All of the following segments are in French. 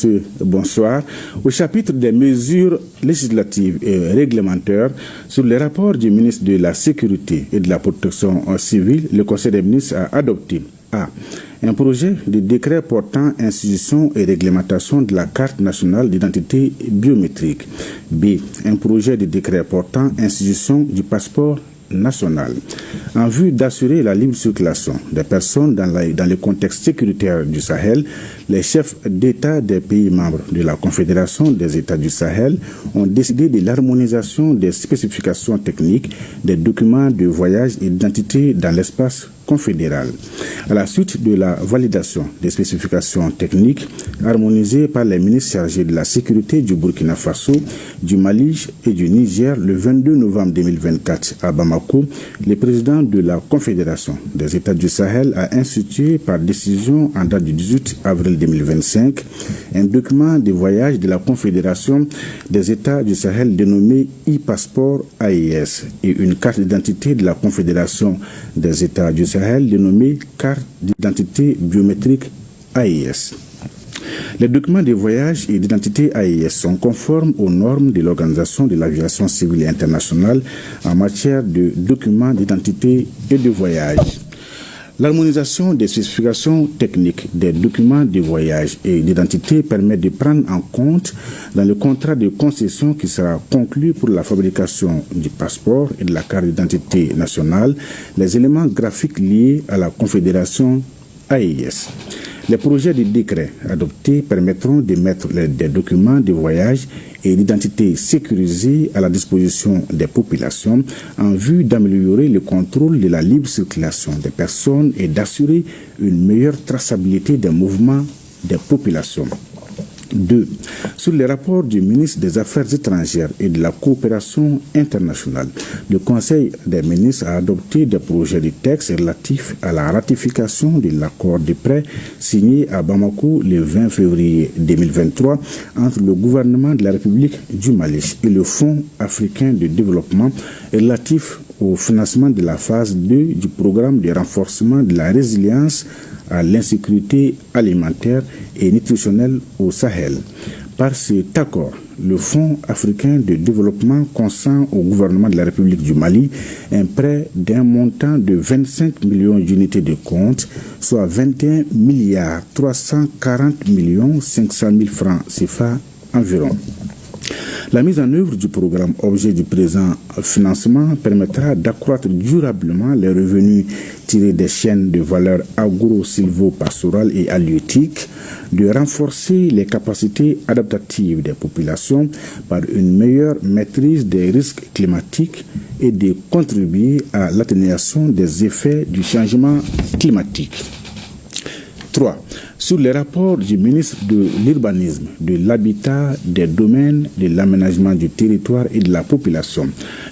messieurs, bonsoir. Au chapitre des mesures législatives et réglementaires sur les rapports du ministre de la Sécurité et de la Protection civile, le Conseil des ministres a adopté un projet de décret portant institution et réglementation de la carte nationale d'identité biométrique. B. Un projet de décret portant institution du passeport national. En vue d'assurer la libre circulation des personnes dans le contexte sécuritaire du Sahel, les chefs d'État des pays membres de la Confédération des États du Sahel ont décidé de l'harmonisation des spécifications techniques des documents de voyage et d'identité dans l'espace confédéral. À la suite de la validation des spécifications techniques harmonisées par les ministres chargés de la sécurité du Burkina Faso, du Mali et du Niger le 22 novembre 2024 à Bamako, le président de la Confédération des États du Sahel a institué par décision en date du 18 avril 2025 un document de voyage de la Confédération des États du Sahel dénommé e-passeport AES et une carte d'identité de la Confédération des États du Sahel dénommée carte d'identité biométrique AES. Les documents de voyage et d'identité AES sont conformes aux normes de l'Organisation de l'aviation civile internationale en matière de documents d'identité et de voyage. L'harmonisation des spécifications techniques des documents de voyage et d'identité permet de prendre en compte dans le contrat de concession qui sera conclu pour la fabrication du passeport et de la carte d'identité nationale les éléments graphiques liés à la Confédération AES. Les projets de décret adoptés permettront de mettre des documents de voyage et d'identité sécurisés à la disposition des populations en vue d'améliorer le contrôle de la libre circulation des personnes et d'assurer une meilleure traçabilité des mouvements des populations. 2. Sur les rapports du ministre des Affaires étrangères et de la coopération internationale, le Conseil des ministres a adopté des projets de texte relatifs à la ratification de l'accord de prêt signé à Bamako le 20 février 2023 entre le gouvernement de la République du Mali et le Fonds africain de développement relatif au financement de la phase 2 du programme de renforcement de la résilience à l'insécurité alimentaire et nutritionnelle au Sahel. Par cet accord, le Fonds africain de développement consent au gouvernement de la République du Mali un prêt d'un montant de 25 millions d'unités de compte, soit 21 milliards 340 millions 500 000 francs CFA environ. La mise en œuvre du programme objet du présent financement permettra d'accroître durablement les revenus tirés des chaînes de valeur agro-silvo-pastorales et halieutiques, de renforcer les capacités adaptatives des populations par une meilleure maîtrise des risques climatiques et de contribuer à l'atténuation des effets du changement climatique. 3. Sur les rapports du ministre de l'Urbanisme, de l'Habitat, des Domaines, de l'Aménagement du territoire et de la population,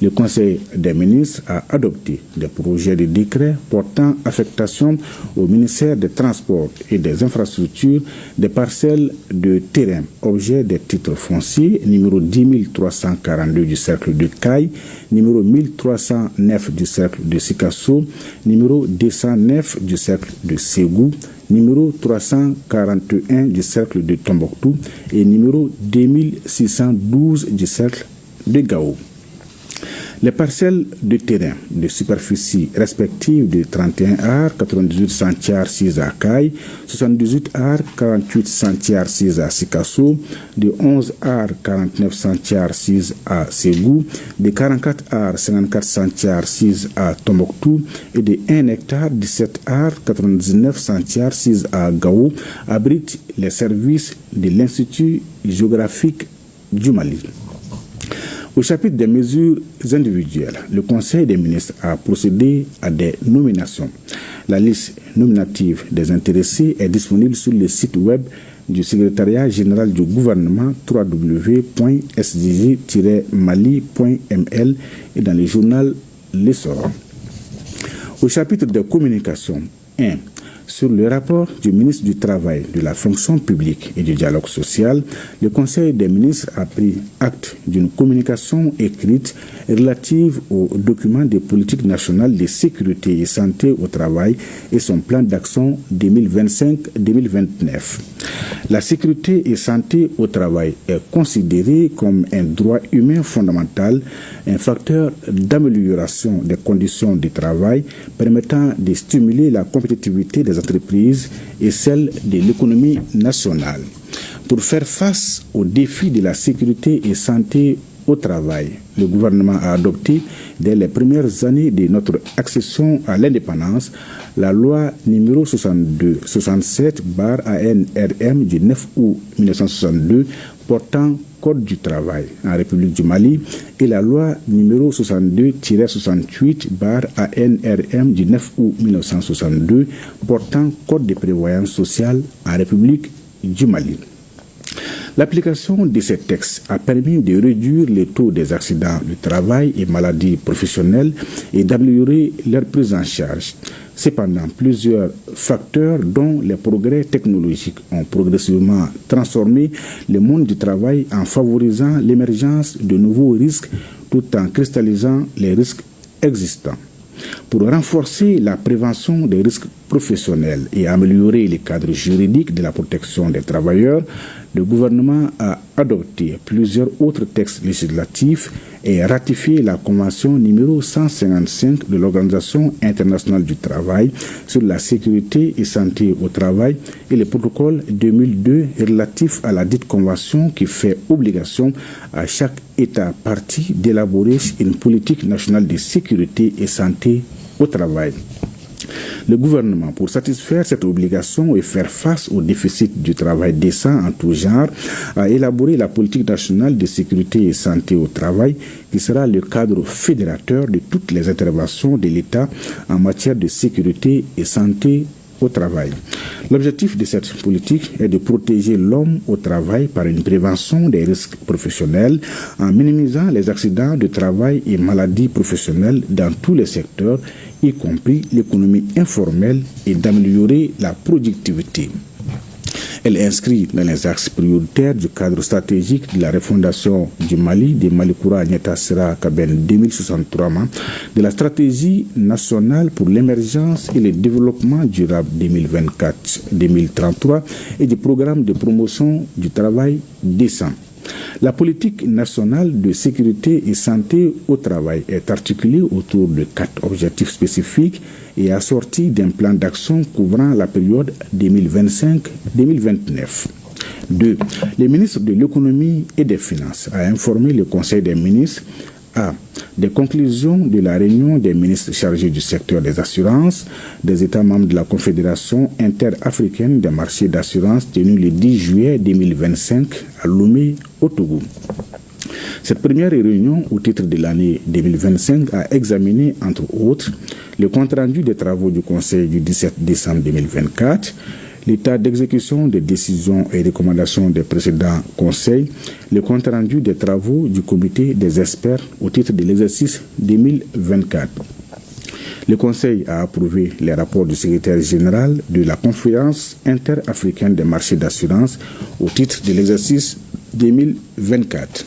le Conseil des ministres a adopté des projets de décret portant affectation au ministère des Transports et des Infrastructures des parcelles de terrain, objet des titres fonciers, numéro 10 342 du cercle de Caille, numéro 1309 du cercle de Sikasso, numéro 209 du cercle de Ségou, numéro 341 du cercle de Tombouctou et numéro 2612 du cercle de Gao. Les parcelles de terrain de superficie respectives de 31 ar, 98 centiares 6 à Caille, 78 ar, 48 centiares 6 à Sikasso, de 11 ar, 49 centiares 6 à Ségou, de 44 ar, 54 centiares 6 à Tombouctou et de 1 hectare, 17 ar, 99 centiares 6 à Gao abritent les services de l'Institut géographique du Mali. Au chapitre des mesures individuelles, le Conseil des ministres a procédé à des nominations. La liste nominative des intéressés est disponible sur le site web du secrétariat général du gouvernement www.sdg-mali.ml et dans le journal L'Essor. Au chapitre des communications, 1. Sur le rapport du ministre du Travail, de la fonction publique et du dialogue social, le Conseil des ministres a pris acte d'une communication écrite relative au document des politiques nationales de sécurité et santé au travail et son plan d'action 2025-2029. La sécurité et santé au travail est considérée comme un droit humain fondamental, un facteur d'amélioration des conditions de travail permettant de stimuler la compétitivité des entreprises et celle de l'économie nationale. Pour faire face aux défis de la sécurité et santé au travail, le gouvernement a adopté dès les premières années de notre accession à l'indépendance la loi numéro 62-67/ANRM du 9 août 1962 portant Code du travail en République du Mali et la loi numéro 62-68/ANRM du 9 août 1962 portant Code de prévoyance sociale en République du Mali. L'application de ces textes a permis de réduire les taux des accidents du travail et maladies professionnelles et d'améliorer leur prise en charge. Cependant, plusieurs facteurs, dont les progrès technologiques, ont progressivement transformé le monde du travail en favorisant l'émergence de nouveaux risques tout en cristallisant les risques existants. Pour renforcer la prévention des risques professionnels et améliorer les cadres juridiques de la protection des travailleurs, le gouvernement a adopté plusieurs autres textes législatifs et ratifié la Convention numéro 155 de l'Organisation internationale du travail sur la sécurité et santé au travail et le protocole 2002 relatif à la dite convention qui fait obligation à chaque État partie d'élaborer une politique nationale de sécurité et santé au travail. Le gouvernement, pour satisfaire cette obligation et faire face au déficit du travail décent en tout genre, a élaboré la politique nationale de sécurité et santé au travail qui sera le cadre fédérateur de toutes les interventions de l'État en matière de sécurité et santé au travail. L'objectif de cette politique est de protéger l'homme au travail par une prévention des risques professionnels en minimisant les accidents de travail et maladies professionnelles dans tous les secteurs, y compris l'économie informelle, et d'améliorer la productivité. Elle est inscrite dans les axes prioritaires du cadre stratégique de la refondation du Mali, de Malikoura Nietassira Kaben 2063, de la stratégie nationale pour l'émergence et le développement durable 2024-2033 et du programme de promotion du travail décent. La politique nationale de sécurité et santé au travail est articulée autour de 4 objectifs spécifiques et assortie d'un plan d'action couvrant la période 2025-2029. 2. Le ministre de l'Économie et des Finances a informé le Conseil des ministres des conclusions de la réunion des ministres chargés du secteur des assurances des États membres de la Confédération interafricaine des marchés d'assurance tenue le 10 juillet 2025 à Lomé, au Togo. Cette première réunion au titre de l'année 2025 a examiné, entre autres, le compte-rendu des travaux du Conseil du 17 décembre 2024, l'état d'exécution des décisions et recommandations des précédents conseils, le compte-rendu des travaux du comité des experts au titre de l'exercice 2024. Le Conseil a approuvé les rapports du secrétaire général de la Conférence interafricaine des marchés d'assurance au titre de l'exercice 2024.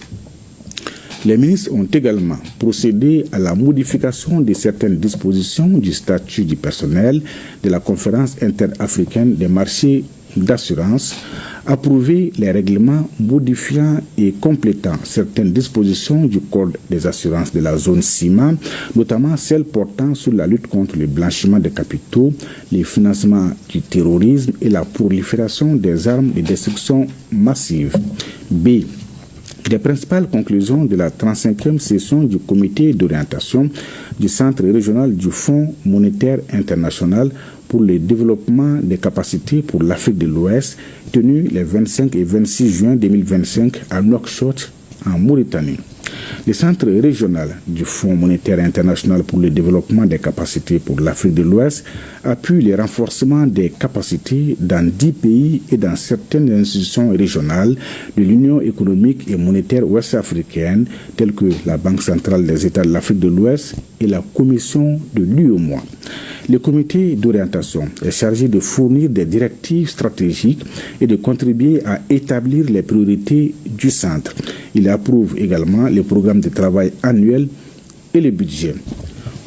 Les ministres ont également procédé à la modification de certaines dispositions du statut du personnel de la Conférence interafricaine des marchés d'assurance, approuvé les règlements modifiant et complétant certaines dispositions du Code des assurances de la zone CIMA, notamment celles portant sur la lutte contre le blanchiment des capitaux, le financement du terrorisme et la prolifération des armes de destruction massive. B. Les principales conclusions de la 35e session du comité d'orientation du Centre régional du Fonds monétaire international pour le développement des capacités pour l'Afrique de l'Ouest, tenue les 25 et 26 juin 2025 à Nouakchott, en Mauritanie. Le Centre régional du Fonds monétaire international pour le développement des capacités pour l'Afrique de l'Ouest appuie le renforcement des capacités dans 10 pays et dans certaines institutions régionales de l'Union économique et monétaire ouest-africaine, telles que la Banque centrale des États de l'Afrique de l'Ouest et la Commission de l'UEMOA. Le comité d'orientation est chargé de fournir des directives stratégiques et de contribuer à établir les priorités du centre. Il approuve également les programmes de travail annuels et le budget.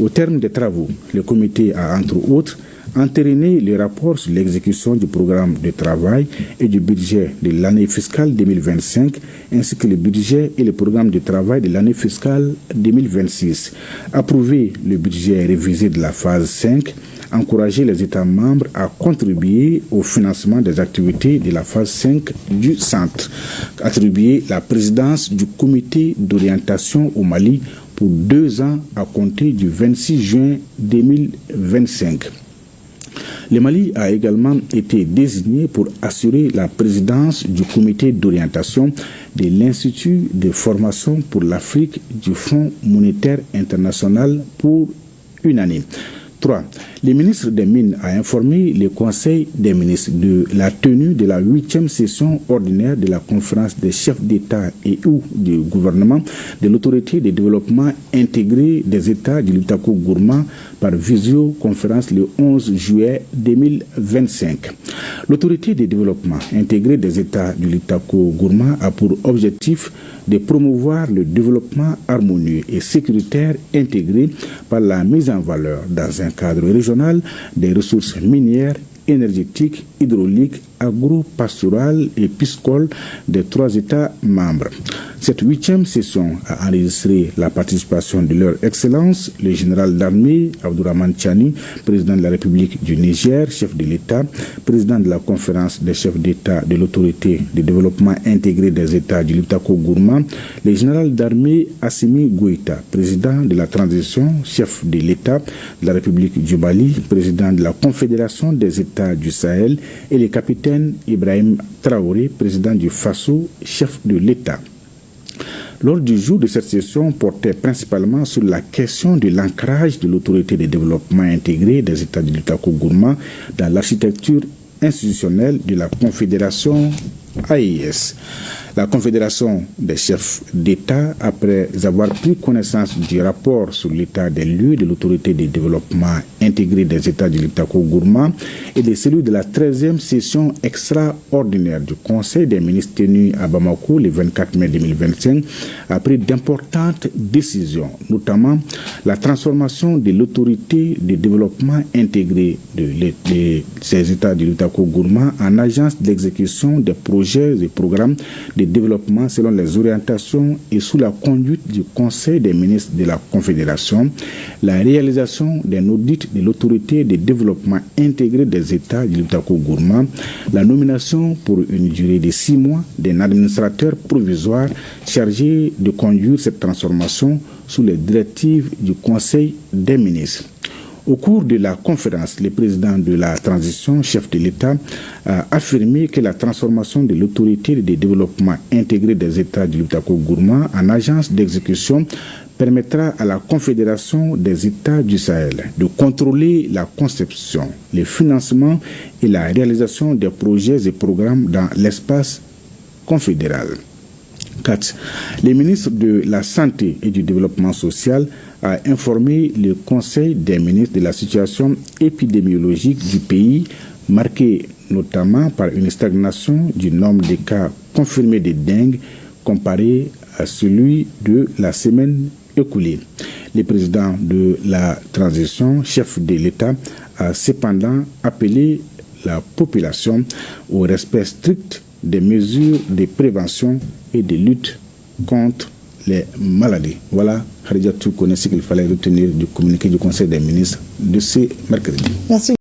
Au terme des travaux, le comité a entre autres entériner le rapport sur l'exécution du programme de travail et du budget de l'année fiscale 2025, ainsi que le budget et le programme de travail de l'année fiscale 2026. Approuver le budget révisé de la phase 5, encourager les États membres à contribuer au financement des activités de la phase 5 du centre, attribuer la présidence du comité d'orientation au Mali pour 2 ans à compter du 26 juin 2025. Le Mali a également été désigné pour assurer la présidence du comité d'orientation de l'Institut de formation pour l'Afrique du Fonds monétaire international pour une année. 3. Le ministre des Mines a informé le Conseil des ministres de la tenue de la 8e session ordinaire de la conférence des chefs d'État et ou du gouvernement de l'autorité de développement intégré des États du Lutako-Gourma par visioconférence le 11 juillet 2025. L'autorité de développement intégré des États du Lutako-Gourma a pour objectif de promouvoir le développement harmonieux et sécuritaire intégré par la mise en valeur dans un cadre régional des ressources minières, énergétiques, hydrauliques, agro-pastorales et piscicoles des 3 États membres. Cette 8e session a enregistré la participation de leur Excellence, le général d'armée Abdourahmane Tchani, président de la République du Niger, chef de l'État, président de la conférence des chefs d'État de l'autorité de développement intégré des États du Lutako-Gourma, le général d'armée Assimi Goïta, président de la transition, chef de l'État de la République du Mali, président de la Confédération des États du Sahel, et le capitaine Ibrahim Traoré, président du Faso, chef de l'État. L'ordre du jour de cette session portait principalement sur la question de l'ancrage de l'autorité de développement intégré des États du Lutako-Gourma dans l'architecture institutionnelle de la Confédération AES. La Confédération des chefs d'État, après avoir pris connaissance du rapport sur l'état des lieux de l'autorité de développement intégré des États du Lutako-Gourma et de celui de la 13e session extraordinaire du Conseil des ministres tenu à Bamako le 24 mai 2025, a pris d'importantes décisions, notamment la transformation de l'autorité de développement intégré de ces États du Lutako-Gourma en agence d'exécution des projets et programmes de développement selon les orientations et sous la conduite du Conseil des ministres de la Confédération, la réalisation d'un audit de l'autorité de développement intégré des États du Lutako-Gourma, la nomination pour une durée de 6 mois d'un administrateur provisoire chargé de conduire cette transformation sous les directives du Conseil des ministres. Au cours de la conférence, le président de la transition, chef de l'État, a affirmé que la transformation de l'autorité de développement intégré des États du Lutako-Gourma en agence d'exécution permettra à la Confédération des États du Sahel de contrôler la conception, le financement et la réalisation des projets et programmes dans l'espace confédéral. 4. Le ministre de la Santé et du Développement social a informé le Conseil des ministres de la situation épidémiologique du pays, marquée notamment par une stagnation du nombre de cas confirmés de dengue comparé à celui de la semaine écoulée. Le président de la transition, chef de l'État, a cependant appelé la population au respect strict des mesures de prévention et de lutte contre les maladies. Voilà, Khadija, tu connais ce qu'il fallait retenir du communiqué du Conseil des ministres de ce mercredi. Merci.